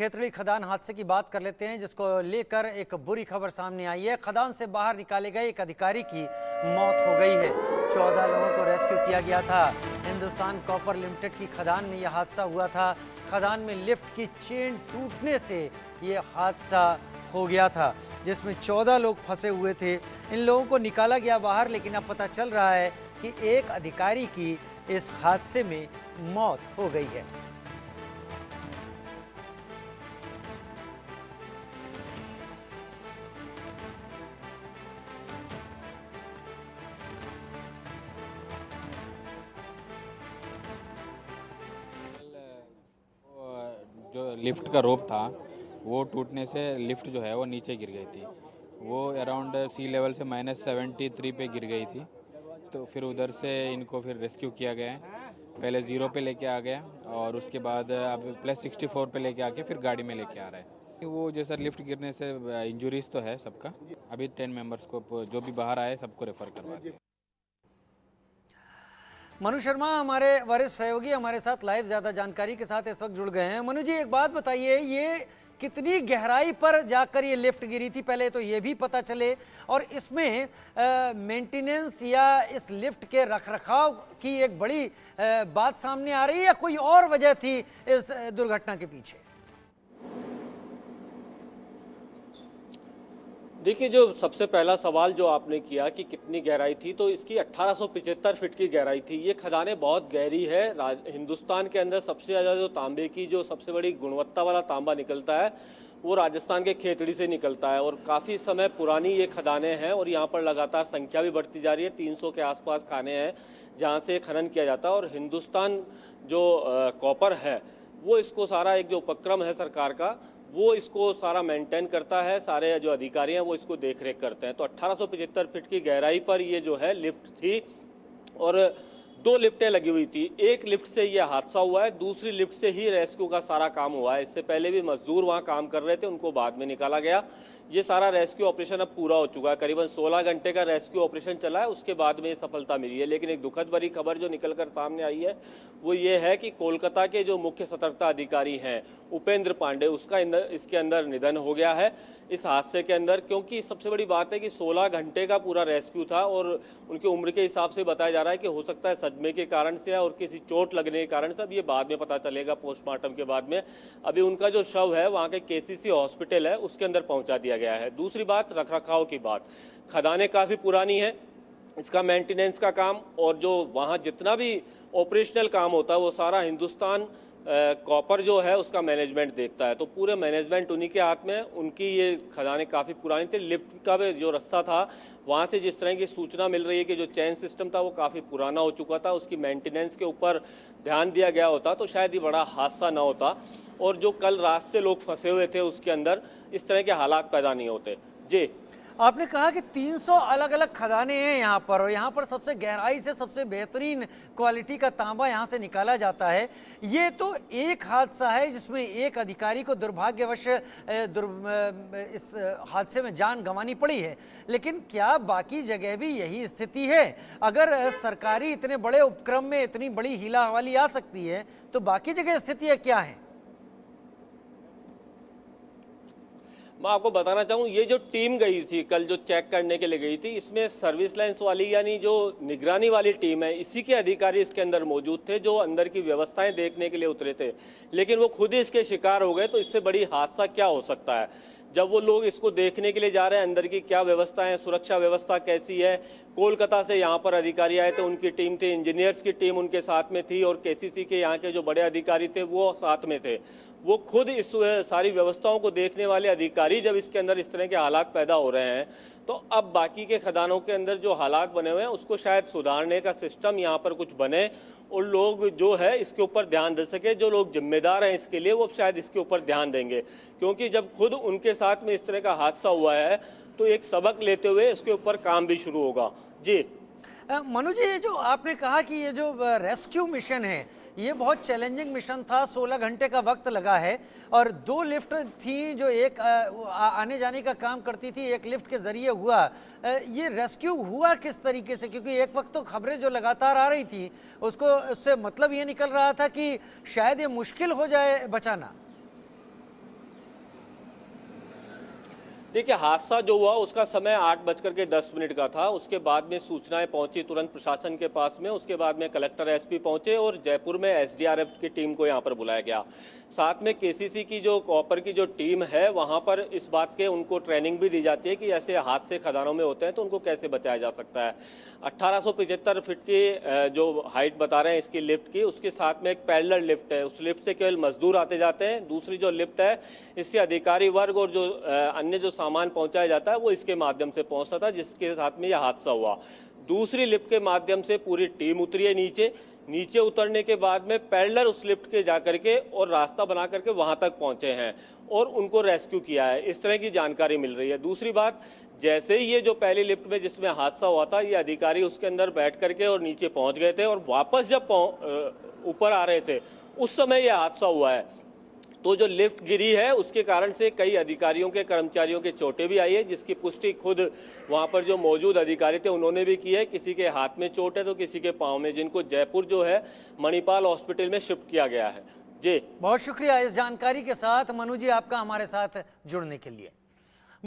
खेतड़ी खदान हादसे की बात कर लेते हैं, जिसको लेकर एक बुरी खबर सामने आई है। खदान से बाहर निकाले गए एक अधिकारी की मौत हो गई है। 14 लोगों को रेस्क्यू किया गया था। हिंदुस्तान कॉपर लिमिटेड की खदान में यह हादसा हुआ था। खदान में लिफ्ट की चेन टूटने से ये हादसा हो गया था, जिसमें 14 लोग फंसे हुए थे। इन लोगों को निकाला गया बाहर, लेकिन अब पता चल रहा है कि एक अधिकारी की इस हादसे में मौत हो गई है। जो लिफ्ट का रोप था वो टूटने से लिफ्ट जो है वो नीचे गिर गई थी। वो अराउंड सी लेवल से -73 पे गिर गई थी। तो फिर उधर से इनको फिर रेस्क्यू किया गया है। पहले 0 पे लेके आ गया और उसके बाद अब +64 पे लेके आके फिर गाड़ी में लेके आ रहा है। वो जैसा लिफ्ट गिरने से इंजरीज तो है सबका। अभी 10 मेंबर्स को जो भी बाहर आए सबको रेफर करवा दिया। मनु शर्मा हमारे वरिष्ठ सहयोगी हमारे साथ लाइव ज़्यादा जानकारी के साथ इस वक्त जुड़ गए हैं। मनु जी, एक बात बताइए, ये कितनी गहराई पर जाकर ये लिफ्ट गिरी थी, पहले तो ये भी पता चले, और इसमें मेंटेनेंस या इस लिफ्ट के रखरखाव की एक बड़ी बात सामने आ रही है, या कोई और वजह थी इस दुर्घटना के पीछे? देखिए, जो सबसे पहला सवाल जो आपने किया कि कितनी गहराई थी, तो इसकी 1875 फीट की गहराई थी। ये खदानें बहुत गहरी है। हिंदुस्तान के अंदर सबसे ज़्यादा जो तांबे की जो सबसे बड़ी गुणवत्ता वाला तांबा निकलता है वो राजस्थान के खेतड़ी से निकलता है, और काफ़ी समय पुरानी ये खदानें हैं और यहाँ पर लगातार संख्या भी बढ़ती जा रही है। 300 के आसपास खाने हैं जहाँ से खनन किया जाता है, और हिंदुस्तान जो कॉपर है वो इसको सारा एक जो उपक्रम है सरकार का, वो इसको सारा मेंटेन करता है। सारे जो अधिकारी हैं वो इसको देख रेख करते हैं। तो 1875 फीट की गहराई पर ये जो है लिफ्ट थी, और 2 लिफ्टें लगी हुई थी। एक लिफ्ट से ये हादसा हुआ है, दूसरी लिफ्ट से ही रेस्क्यू का सारा काम हुआ है। इससे पहले भी मजदूर वहाँ काम कर रहे थे, उनको बाद में निकाला गया। ये सारा रेस्क्यू ऑपरेशन अब पूरा हो चुका है। करीबन 16 घंटे का रेस्क्यू ऑपरेशन चला है, उसके बाद में ये सफलता मिली है। लेकिन एक दुखद भरी खबर जो निकलकर सामने आई है वो ये है कि कोलकाता के जो मुख्य सतर्कता अधिकारी हैं उपेंद्र पांडे, उसका इसके अंदर निधन हो गया है इस हादसे के अंदर। क्योंकि सबसे बड़ी बात है कि 16 घंटे का पूरा रेस्क्यू था, और उनकी उम्र के हिसाब से बताया जा रहा है कि हो सकता है सदमे के कारण से और किसी चोट लगने के कारण से। अब ये बाद में पता चलेगा पोस्टमार्टम के बाद में। अभी उनका जो शव है वहाँ के केसीसी हॉस्पिटल है उसके अंदर पहुँचा दिया गया है। दूसरी बात, रखरखाव की बात। खदानें काफ़ी पुरानी है, इसका मेंटेनेंस का काम और जो वहाँ जितना भी ऑपरेशनल काम होता है वो सारा हिंदुस्तान कॉपर जो है उसका मैनेजमेंट देखता है। तो पूरे मैनेजमेंट उन्हीं के हाथ में। उनकी ये खदानें काफ़ी पुरानी थी। लिफ्ट का भी जो रास्ता था वहाँ से जिस तरह की सूचना मिल रही है कि जो चेन सिस्टम था वो काफ़ी पुराना हो चुका था, उसकी मेंटेनेंस के ऊपर ध्यान दिया गया होता तो शायद ये बड़ा हादसा ना होता, और जो कल रात से लोग फंसे हुए थे उसके अंदर इस तरह के हालात पैदा नहीं होते। जी, आपने कहा कि 300 अलग अलग खदानें हैं यहाँ पर, और यहाँ पर सबसे गहराई से सबसे बेहतरीन क्वालिटी का तांबा यहाँ से निकाला जाता है। ये तो एक हादसा है जिसमें एक अधिकारी को दुर्भाग्यवश इस हादसे में जान गंवानी पड़ी है, लेकिन क्या बाकी जगह भी यही स्थिति है? अगर सरकारी इतने बड़े उपक्रम में इतनी बड़ी हीला हवाली आ सकती है, तो बाकी जगह स्थितियाँ क्या हैं? मैं आपको बताना चाहूँ, ये जो टीम गई थी कल, जो चेक करने के लिए गई थी, इसमें सर्विस लाइन्स वाली यानी जो निगरानी वाली टीम है, इसी के अधिकारी इसके अंदर मौजूद थे जो अंदर की व्यवस्थाएं देखने के लिए उतरे थे। लेकिन वो खुद ही इसके शिकार हो गए। तो इससे बड़ी हादसा क्या हो सकता है? जब वो लोग इसको देखने के लिए जा रहे हैं अंदर की क्या व्यवस्था है, सुरक्षा व्यवस्था कैसी है। कोलकाता से यहाँ पर अधिकारी आए थे, उनकी टीम थी, इंजीनियर्स की टीम उनके साथ में थी, और केसीसी के यहाँ के जो बड़े अधिकारी थे वो साथ में थे। वो खुद इस सारी व्यवस्थाओं को देखने वाले अधिकारी जब इसके अंदर इस तरह के हालात पैदा हो रहे हैं, तो अब बाकी के खदानों के अंदर जो हालात बने हुए हैं उसको शायद सुधारने का सिस्टम यहाँ पर कुछ बने, और लोग जो है इसके ऊपर ध्यान दे सके। जो लोग जिम्मेदार हैं इसके लिए वो शायद इसके ऊपर ध्यान देंगे, क्योंकि जब खुद उनके साथ में इस तरह का हादसा हुआ है तो एक सबक लेते हुए इसके ऊपर काम भी शुरू होगा। जी मनु जी, ये जो आपने कहा कि ये जो रेस्क्यू मिशन है ये बहुत चैलेंजिंग मिशन था, 16 घंटे का वक्त लगा है, और 2 लिफ्ट थी जो एक आने जाने का काम करती थी, एक लिफ्ट के जरिए हुआ। ये रेस्क्यू हुआ किस तरीके से? क्योंकि एक वक्त तो खबरें जो लगातार आ रही थी उससे मतलब ये निकल रहा था कि शायद ये मुश्किल हो जाए बचाना। देखिए, हादसा जो हुआ उसका समय 8:10 का था। उसके बाद में सूचनाएं पहुंची तुरंत प्रशासन के पास में। उसके बाद में कलेक्टर, एसपी पहुंचे और जयपुर में एसडीआरएफ की टीम को यहां पर बुलाया गया। साथ में केसीसी की जो कॉपर की जो टीम है, वहां पर इस बात के उनको ट्रेनिंग भी दी जाती है कि ऐसे हादसे खदानों में होते हैं तो उनको कैसे बचाया जा सकता है। 1875 फीट की जो हाइट बता रहे हैं इसकी लिफ्ट की, उसके साथ में एक पैरेलल लिफ्ट है। उस लिफ्ट से केवल मजदूर आते जाते हैं। दूसरी जो लिफ्ट है, इससे अधिकारी वर्ग और जो अन्य जो सामान पहुंचाया जाता है वो इसके माध्यम से पहुंचता था, जिसके साथ में यह हादसा हुआ। दूसरी लिफ्ट के माध्यम से पूरी टीम उतरी है नीचे उतरने के बाद में पैरेलल उस लिफ्ट के जाकर के और रास्ता बना करके वहां तक पहुंचे हैं और उनको रेस्क्यू किया है। इस तरह की जानकारी मिल रही है। दूसरी बात, जैसे ही ये जो पहली लिफ्ट में जिसमें हादसा हुआ था, ये अधिकारी उसके अंदर बैठ करके और नीचे पहुंच गए थे और वापस जब ऊपर आ रहे थे उस समय यह हादसा हुआ है। तो जो लिफ्ट गिरी है उसके कारण से कई अधिकारियों के, कर्मचारियों के चोटें भी आई है, जिसकी पुष्टि खुद वहां पर जो मौजूद अधिकारी थे उन्होंने भी की है। किसी के हाथ में चोट है तो किसी के पांव में, जिनको जयपुर जो है मणिपाल हॉस्पिटल में शिफ्ट किया गया है। जी, बहुत शुक्रिया इस जानकारी के साथ मनु जी, आपका हमारे साथ जुड़ने के लिए।